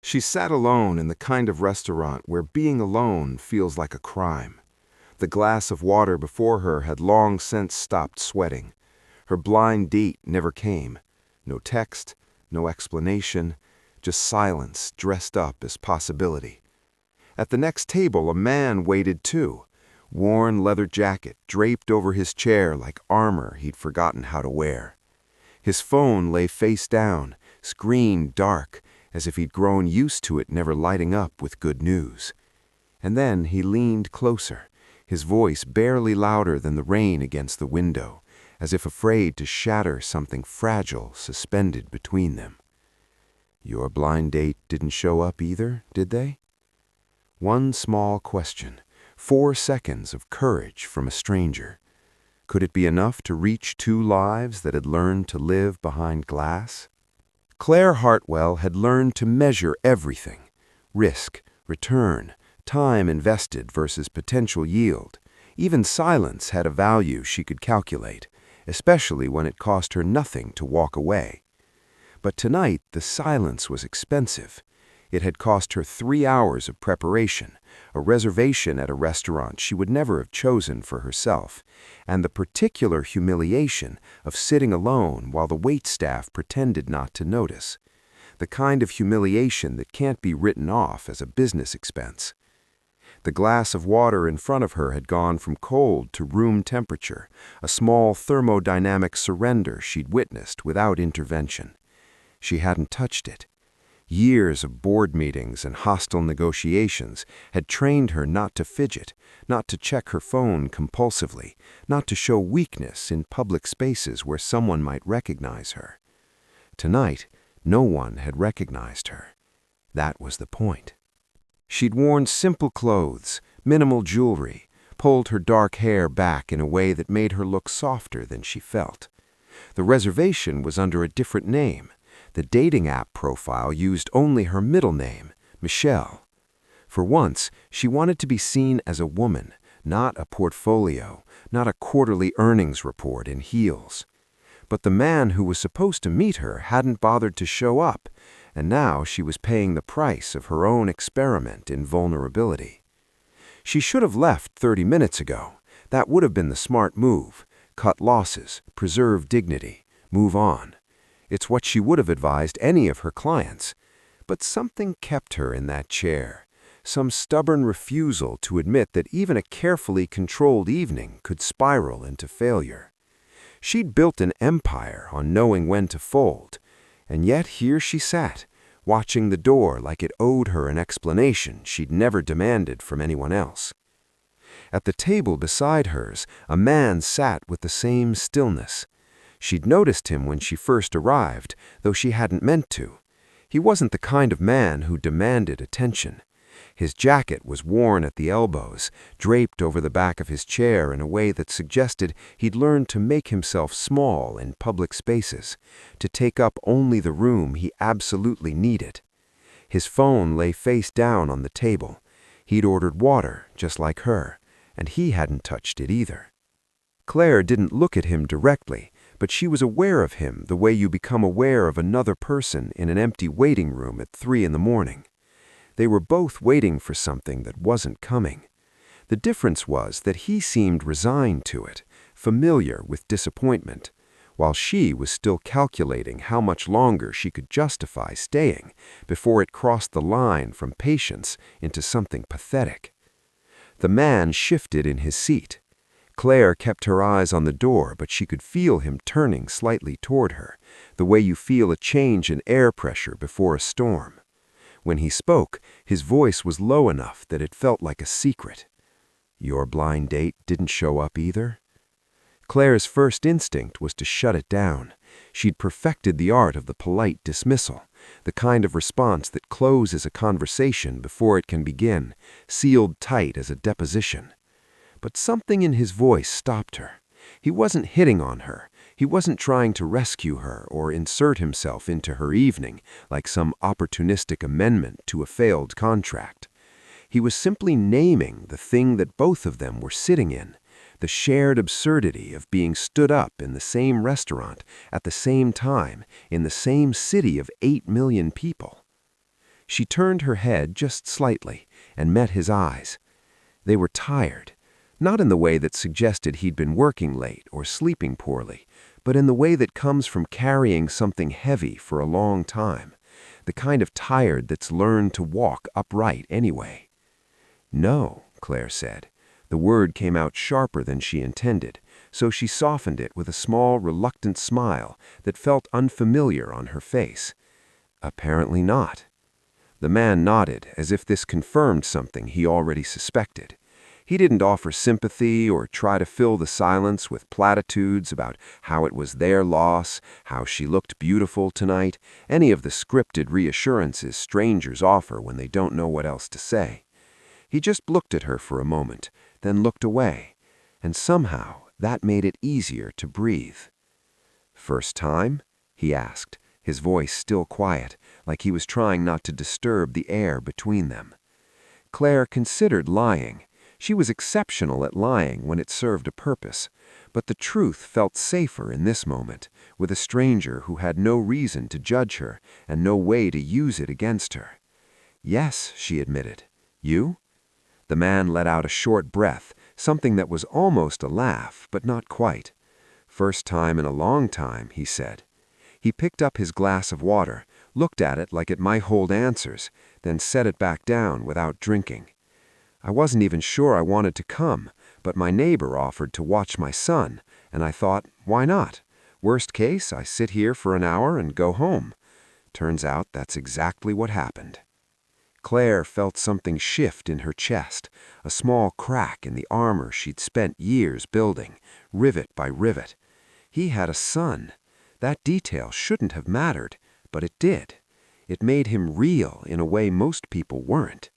She sat alone in the kind of restaurant where being alone feels like a crime. The glass of water before her had long since stopped sweating. Her blind date never came. No text, no explanation, just silence dressed up as possibility. At the next table, a man waited too. Worn leather jacket draped over his chair like armor he'd forgotten how to wear. His phone lay face down, screen dark, as if he'd grown used to it never lighting up with good news. And then he leaned closer, his voice barely louder than the rain against the window, as if afraid to shatter something fragile suspended between them. "Your blind date didn't show up either, did they?" One small question, 4 seconds of courage from a stranger. Could it be enough to reach 2 lives that had learned to live behind glass? Claire Hartwell had learned to measure everything: risk, return, time invested versus potential yield. Even silence had a value she could calculate, especially when it cost her nothing to walk away. But tonight, the silence was expensive. It had cost her 3 hours of preparation, a reservation at a restaurant she would never have chosen for herself, and the particular humiliation of sitting alone while the waitstaff pretended not to notice. The kind of humiliation that can't be written off as a business expense. The glass of water in front of her had gone from cold to room temperature, a small thermodynamic surrender she'd witnessed without intervention. She hadn't touched it. Years of board meetings and hostile negotiations had trained her not to fidget, not to check her phone compulsively, not to show weakness in public spaces where someone might recognize her. Tonight, no one had recognized her. That was the point. She'd worn simple clothes, minimal jewelry, pulled her dark hair back in a way that made her look softer than she felt. The reservation was under a different name. The dating app profile used only her middle name, Michelle. For once, she wanted to be seen as a woman, not a portfolio, not a quarterly earnings report in heels. But the man who was supposed to meet her hadn't bothered to show up, and now she was paying the price of her own experiment in vulnerability. She should have left 30 minutes ago. That would have been the smart move. Cut losses, preserve dignity, move on. It's what she would have advised any of her clients. But something kept her in that chair, some stubborn refusal to admit that even a carefully controlled evening could spiral into failure. She'd built an empire on knowing when to fold, and yet here she sat, watching the door like it owed her an explanation she'd never demanded from anyone else. At the table beside hers, a man sat with the same stillness. She'd noticed him when she first arrived, though she hadn't meant to. He wasn't the kind of man who demanded attention. His jacket was worn at the elbows, draped over the back of his chair in a way that suggested he'd learned to make himself small in public spaces, to take up only the room he absolutely needed. His phone lay face down on the table. He'd ordered water, just like her, and he hadn't touched it either. Claire didn't look at him directly, but she was aware of him the way you become aware of another person in an empty waiting room at 3 in the morning. They were both waiting for something that wasn't coming. The difference was that he seemed resigned to it, familiar with disappointment, while she was still calculating how much longer she could justify staying before it crossed the line from patience into something pathetic. The man shifted in his seat. Claire kept her eyes on the door, but she could feel him turning slightly toward her, the way you feel a change in air pressure before a storm. When he spoke, his voice was low enough that it felt like a secret. "Your blind date didn't show up either?" Claire's first instinct was to shut it down. She'd perfected the art of the polite dismissal, the kind of response that closes a conversation before it can begin, sealed tight as a deposition. But something in his voice stopped her. He wasn't hitting on her. He wasn't trying to rescue her or insert himself into her evening like some opportunistic amendment to a failed contract. He was simply naming the thing that both of them were sitting in, the shared absurdity of being stood up in the same restaurant at the same time in the same city of 8 million people. She turned her head just slightly and met his eyes. They were tired, not in the way that suggested he'd been working late or sleeping poorly, but in the way that comes from carrying something heavy for a long time, the kind of tired that's learned to walk upright anyway. "No," Claire said. The word came out sharper than she intended, so she softened it with a small, reluctant smile that felt unfamiliar on her face. "Apparently not." The man nodded, as if this confirmed something he already suspected. He didn't offer sympathy or try to fill the silence with platitudes about how it was their loss, how she looked beautiful tonight, any of the scripted reassurances strangers offer when they don't know what else to say. He just looked at her for a moment, then looked away, and somehow that made it easier to breathe. "First time?" he asked, his voice still quiet, like he was trying not to disturb the air between them. Claire considered lying. She was exceptional at lying when it served a purpose, but the truth felt safer in this moment, with a stranger who had no reason to judge her and no way to use it against her. "Yes," she admitted. "You?" The man let out a short breath, something that was almost a laugh, but not quite. "First time in a long time," he said. He picked up his glass of water, looked at it like it might hold answers, then set it back down without drinking. "I wasn't even sure I wanted to come, but my neighbor offered to watch my son, and I thought, why not? Worst case, I sit here for an hour and go home. Turns out that's exactly what happened." Claire felt something shift in her chest, a small crack in the armor she'd spent years building, rivet by rivet. He had a son. That detail shouldn't have mattered, but it did. It made him real in a way most people weren't.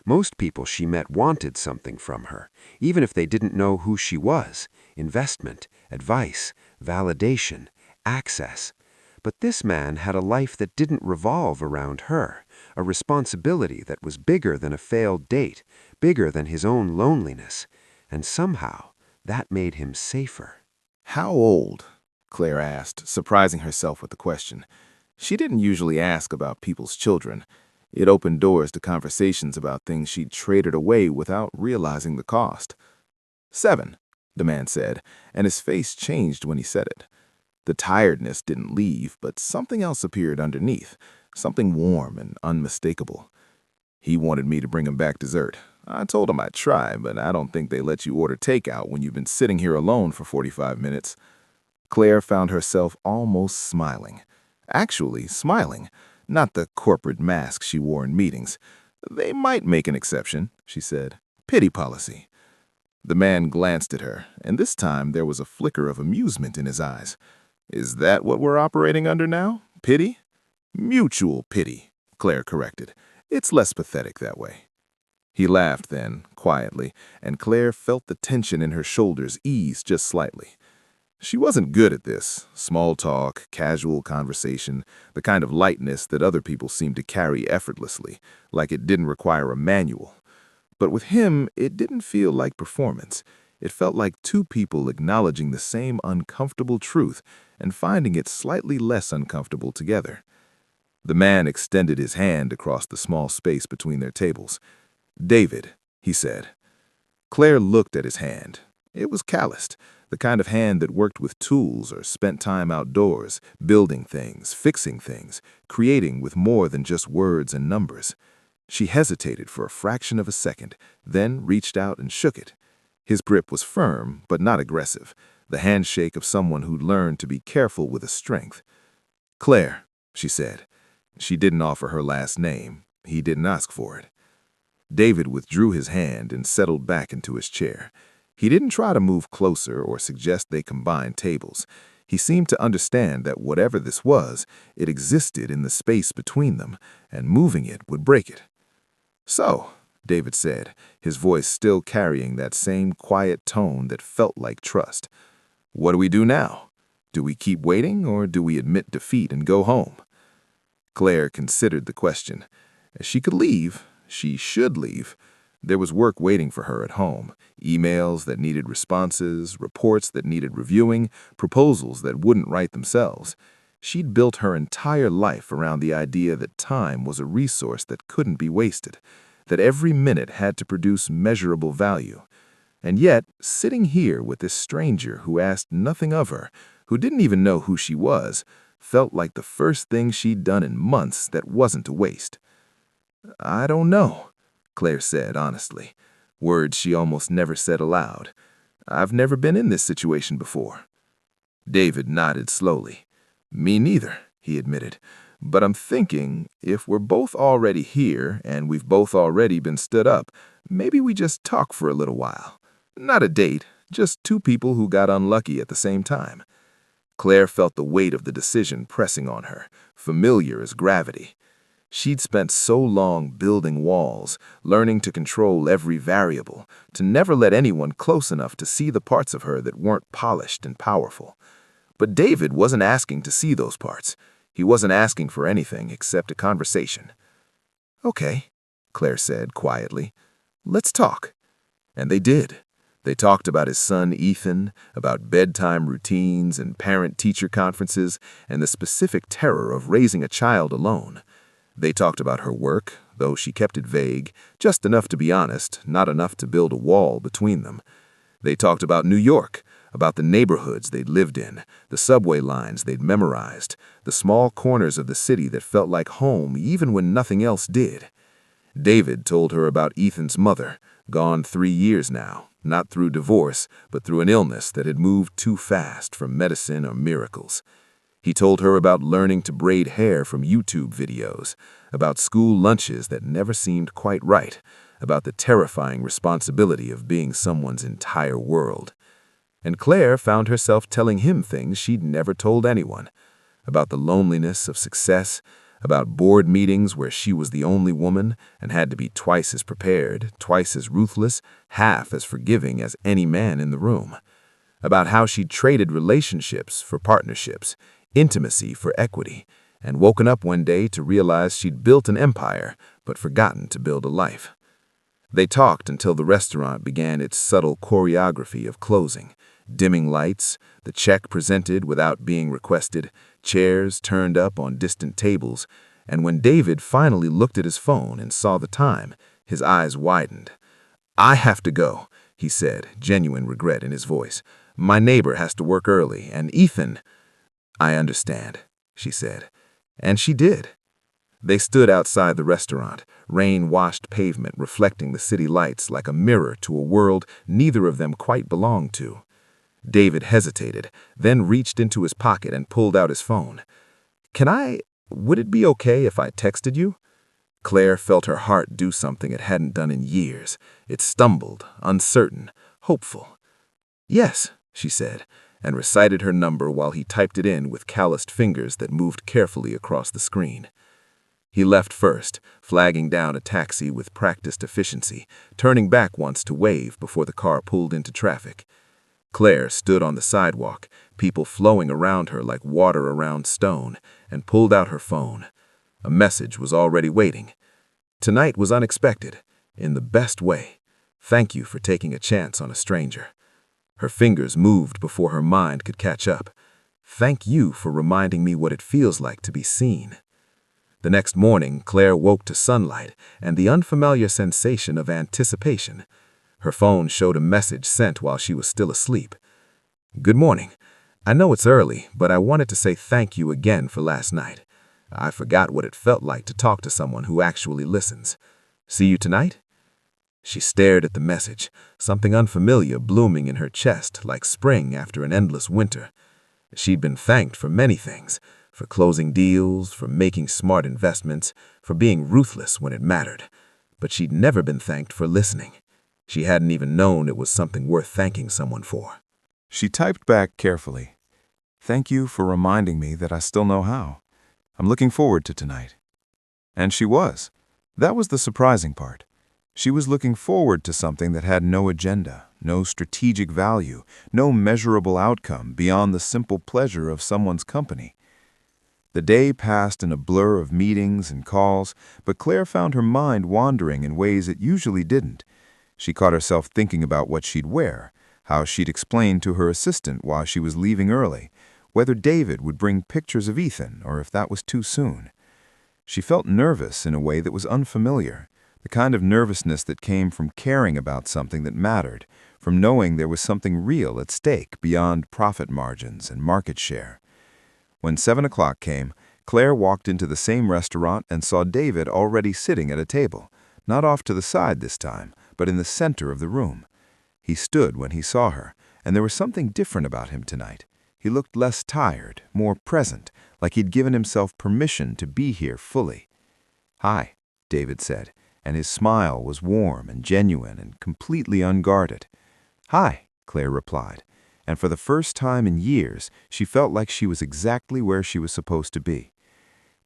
Most people she met wanted something from her, even if they didn't know who she was: investment, advice, validation, access. But this man had a life that didn't revolve around her, a responsibility that was bigger than a failed date, bigger than his own loneliness, and somehow that made him safer. "How old?" Claire asked, surprising herself with the question. She didn't usually ask about people's children. It opened doors to conversations about things she'd traded away without realizing the cost. "7," the man said, and his face changed when he said it. The tiredness didn't leave, but something else appeared underneath, something warm and unmistakable. "He wanted me to bring him back dessert. I told him I'd try, but I don't think they let you order takeout when you've been sitting here alone for 45 minutes. Claire found herself almost smiling. Actually smiling, not the corporate mask she wore in meetings. "They might make an exception," she said. "Pity policy." The man glanced at her, and this time there was a flicker of amusement in his eyes. "Is that what we're operating under now? Pity?" "Mutual pity," Claire corrected. "It's less pathetic that way." He laughed then, quietly, and Claire felt the tension in her shoulders ease just slightly. She wasn't good at this: small talk, casual conversation, the kind of lightness that other people seemed to carry effortlessly, like it didn't require a manual. But with him, it didn't feel like performance. It felt like two people acknowledging the same uncomfortable truth and finding it slightly less uncomfortable together. The man extended his hand across the small space between their tables. "David," he said. Claire looked at his hand. It was calloused, the kind of hand that worked with tools or spent time outdoors, building things, fixing things, creating with more than just words and numbers. She hesitated for a fraction of a second, then reached out and shook it. His grip was firm, but not aggressive, the handshake of someone who'd learned to be careful with a strength. "Claire," she said. She didn't offer her last name. He didn't ask for it. David withdrew his hand and settled back into his chair. He didn't try to move closer or suggest they combine tables. He seemed to understand that whatever this was, it existed in the space between them, and moving it would break it. "So," David said, his voice still carrying that same quiet tone that felt like trust, "what do we do now? Do we keep waiting, or do we admit defeat and go home?" Claire considered the question. She could leave. She should leave. There was work waiting for her at home: emails that needed responses, reports that needed reviewing, proposals that wouldn't write themselves. She'd built her entire life around the idea that time was a resource that couldn't be wasted, that every minute had to produce measurable value. And yet, sitting here with this stranger who asked nothing of her, who didn't even know who she was, felt like the first thing she'd done in months that wasn't a waste. "I don't know," Claire said honestly, words she almost never said aloud. "I've never been in this situation before." David nodded slowly. "Me neither," he admitted. "But I'm thinking, if we're both already here and we've both already been stood up, maybe we just talk for a little while. Not a date, just two people who got unlucky at the same time." Claire felt the weight of the decision pressing on her, familiar as gravity. She'd spent so long building walls, learning to control every variable, to never let anyone close enough to see the parts of her that weren't polished and powerful. But David wasn't asking to see those parts. He wasn't asking for anything except a conversation. "Okay," Claire said quietly. "Let's talk." And they did. They talked about his son Ethan, about bedtime routines and parent-teacher conferences, and the specific terror of raising a child alone. They talked about her work, though she kept it vague, just enough to be honest, not enough to build a wall between them. They talked about New York, about the neighborhoods they'd lived in, the subway lines they'd memorized, the small corners of the city that felt like home even when nothing else did. David told her about Ethan's mother, gone 3 years now, not through divorce, but through an illness that had moved too fast from medicine or miracles. He told her about learning to braid hair from YouTube videos, about school lunches that never seemed quite right, about the terrifying responsibility of being someone's entire world. And Claire found herself telling him things she'd never told anyone, about the loneliness of success, about board meetings where she was the only woman and had to be twice as prepared, twice as ruthless, half as forgiving as any man in the room, about how she'd traded relationships for partnerships, intimacy for equity, and woken up one day to realize she'd built an empire but forgotten to build a life. They talked until the restaurant began its subtle choreography of closing, dimming lights, the check presented without being requested, chairs turned up on distant tables, and when David finally looked at his phone and saw the time, his eyes widened. "I have to go," he said, genuine regret in his voice. "My neighbor has to work early, and Ethan—" "I understand," she said. And she did. They stood outside the restaurant, rain-washed pavement reflecting the city lights like a mirror to a world neither of them quite belonged to. David hesitated, then reached into his pocket and pulled out his phone. Would it be okay if I texted you?" Claire felt her heart do something it hadn't done in years. It stumbled, uncertain, hopeful. "Yes," she said, and recited her number while he typed it in with calloused fingers that moved carefully across the screen. He left first, flagging down a taxi with practiced efficiency, turning back once to wave before the car pulled into traffic. Claire stood on the sidewalk, people flowing around her like water around stone, and pulled out her phone. A message was already waiting. Tonight was unexpected, in the best way. Thank you for taking a chance on a stranger. Her fingers moved before her mind could catch up. Thank you for reminding me what it feels like to be seen. The next morning, Claire woke to sunlight and the unfamiliar sensation of anticipation. Her phone showed a message sent while she was still asleep. "Good morning. I know it's early, but I wanted to say thank you again for last night. I forgot what it felt like to talk to someone who actually listens. See you tonight?" She stared at the message, something unfamiliar blooming in her chest like spring after an endless winter. She'd been thanked for many things, for closing deals, for making smart investments, for being ruthless when it mattered. But she'd never been thanked for listening. She hadn't even known it was something worth thanking someone for. She typed back carefully. "Thank you for reminding me that I still know how. I'm looking forward to tonight." And she was. That was the surprising part. She was looking forward to something that had no agenda, no strategic value, no measurable outcome beyond the simple pleasure of someone's company. The day passed in a blur of meetings and calls, but Claire found her mind wandering in ways it usually didn't. She caught herself thinking about what she'd wear, how she'd explain to her assistant why she was leaving early, whether David would bring pictures of Ethan or if that was too soon. She felt nervous in a way that was unfamiliar, the kind of nervousness that came from caring about something that mattered, from knowing there was something real at stake beyond profit margins and market share. When 7 o'clock came, Claire walked into the same restaurant and saw David already sitting at a table, not off to the side this time, but in the center of the room. He stood when he saw her, and there was something different about him tonight. He looked less tired, more present, like he'd given himself permission to be here fully. "Hi," David said, and his smile was warm and genuine and completely unguarded. "Hi," Claire replied, and for the first time in years, she felt like she was exactly where she was supposed to be.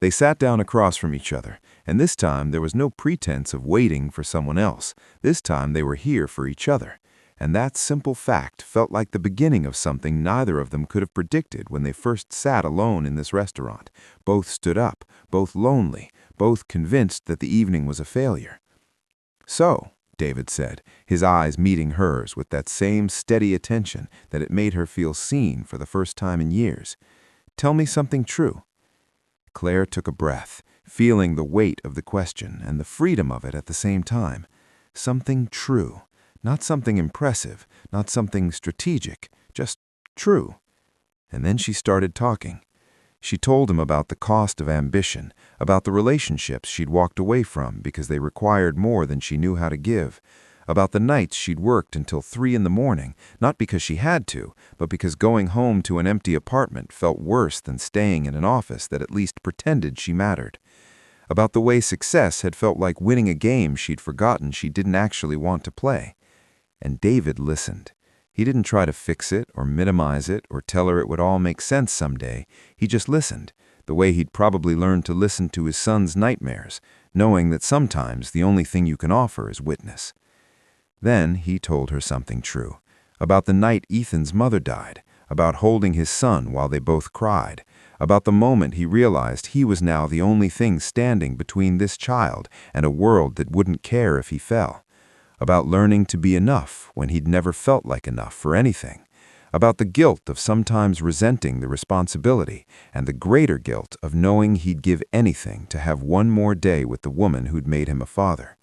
They sat down across from each other, and this time there was no pretense of waiting for someone else. This time they were here for each other. And that simple fact felt like the beginning of something neither of them could have predicted when they first sat alone in this restaurant. Both stood up, both lonely, both convinced that the evening was a failure. "So," David said, his eyes meeting hers with that same steady attention that it made her feel seen for the first time in years, "tell me something true." Claire took a breath, feeling the weight of the question and the freedom of it at the same time. Something true. Not something impressive, not something strategic, just true. And then she started talking. She told him about the cost of ambition, about the relationships she'd walked away from because they required more than she knew how to give, about the nights she'd worked until 3 in the morning, not because she had to, but because going home to an empty apartment felt worse than staying in an office that at least pretended she mattered. About the way success had felt like winning a game she'd forgotten she didn't actually want to play. And David listened. He didn't try to fix it or minimize it or tell her it would all make sense someday. He just listened, the way he'd probably learned to listen to his son's nightmares, knowing that sometimes the only thing you can offer is witness. Then he told her something true, about the night Ethan's mother died, about holding his son while they both cried, about the moment he realized he was now the only thing standing between this child and a world that wouldn't care if he fell. About learning to be enough when he'd never felt like enough for anything, about the guilt of sometimes resenting the responsibility and the greater guilt of knowing he'd give anything to have one more day with the woman who'd made him a father.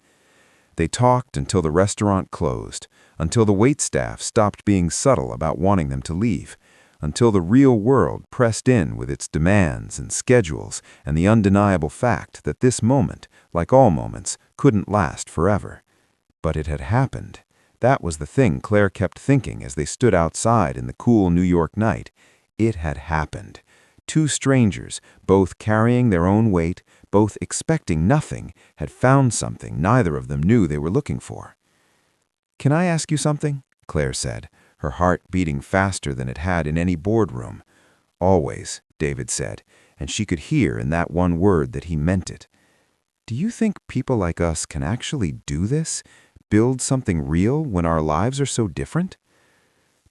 They talked until the restaurant closed, until the waitstaff stopped being subtle about wanting them to leave, until the real world pressed in with its demands and schedules and the undeniable fact that this moment, like all moments, couldn't last forever. But it had happened. That was the thing Claire kept thinking as they stood outside in the cool New York night. It had happened. Two strangers, both carrying their own weight, both expecting nothing, had found something neither of them knew they were looking for. "Can I ask you something?" Claire said, her heart beating faster than it had in any boardroom. "Always," David said, and she could hear in that one word that he meant it. "Do you think people like us can actually do this? Build something real when our lives are so different?"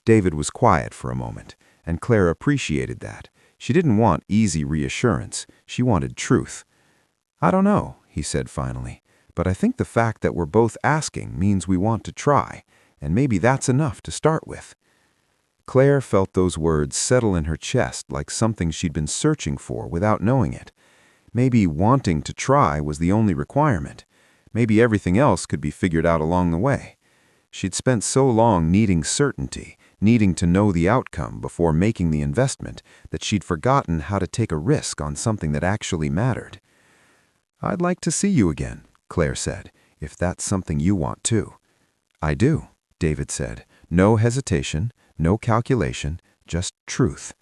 David was quiet for a moment, and Claire appreciated that. She didn't want easy reassurance. She wanted truth. "I don't know," he said finally, "but I think the fact that we're both asking means we want to try, and maybe that's enough to start with." Claire felt those words settle in her chest like something she'd been searching for without knowing it. Maybe wanting to try was the only requirement. Maybe everything else could be figured out along the way. She'd spent so long needing certainty, needing to know the outcome before making the investment, that she'd forgotten how to take a risk on something that actually mattered. "I'd like to see you again," Claire said, "if that's something you want too." "I do," David said. No hesitation, no calculation, just truth.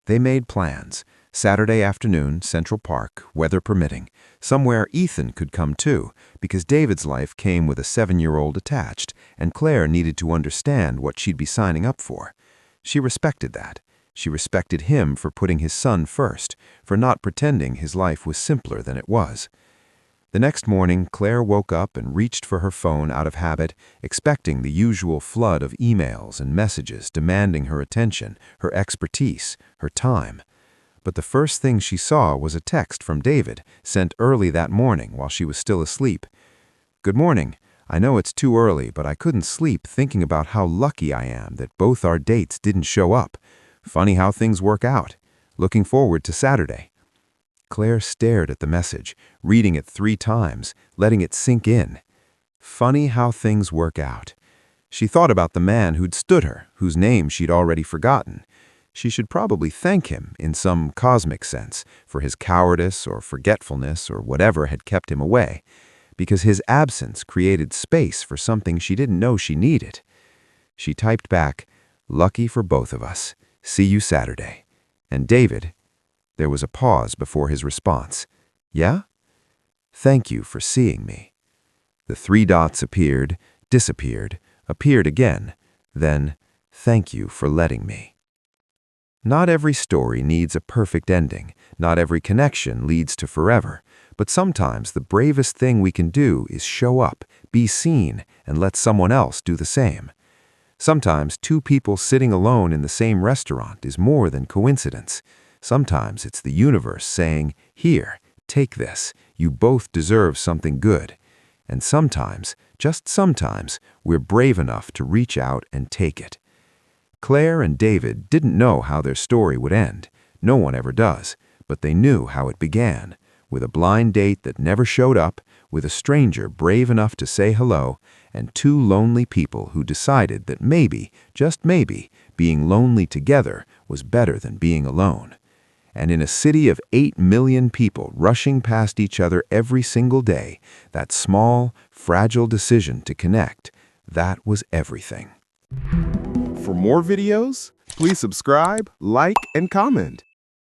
They made plans. Saturday afternoon, Central Park, weather permitting. Somewhere Ethan could come too, because David's life came with a 7-year-old attached, and Claire needed to understand what she'd be signing up for. She respected that. She respected him for putting his son first, for not pretending his life was simpler than it was. The next morning, Claire woke up and reached for her phone out of habit, expecting the usual flood of emails and messages demanding her attention, her expertise, her time. But the first thing she saw was a text from David, sent early that morning while she was still asleep. "Good morning. I know it's too early, but I couldn't sleep thinking about how lucky I am that both our dates didn't show up. Funny how things work out. Looking forward to Saturday. Claire stared at the message, reading it 3 times, letting it sink in. Funny how things work out. She thought about the man who'd stood her, whose name she'd already forgotten. She should probably thank him, in some cosmic sense, for his cowardice or forgetfulness or whatever had kept him away, because his absence created space for something she didn't know she needed. She typed back, "Lucky for both of us. See you Saturday." And David, there was a pause before his response. "Yeah? Thank you for seeing me." The 3 dots appeared, disappeared, appeared again, then, "Thank you for letting me." Not every story needs a perfect ending. Not every connection leads to forever. But sometimes the bravest thing we can do is show up, be seen, and let someone else do the same. Sometimes 2 people sitting alone in the same restaurant is more than coincidence. Sometimes it's the universe saying, "Here, take this. You both deserve something good." And sometimes, just sometimes, we're brave enough to reach out and take it. Claire and David didn't know how their story would end. No one ever does. But they knew how it began. With a blind date that never showed up, with a stranger brave enough to say hello, and 2 lonely people who decided that maybe, just maybe, being lonely together was better than being alone. And in a city of 8 million people rushing past each other every single day, that small, fragile decision to connect, that was everything. For more videos, please subscribe, like, and comment.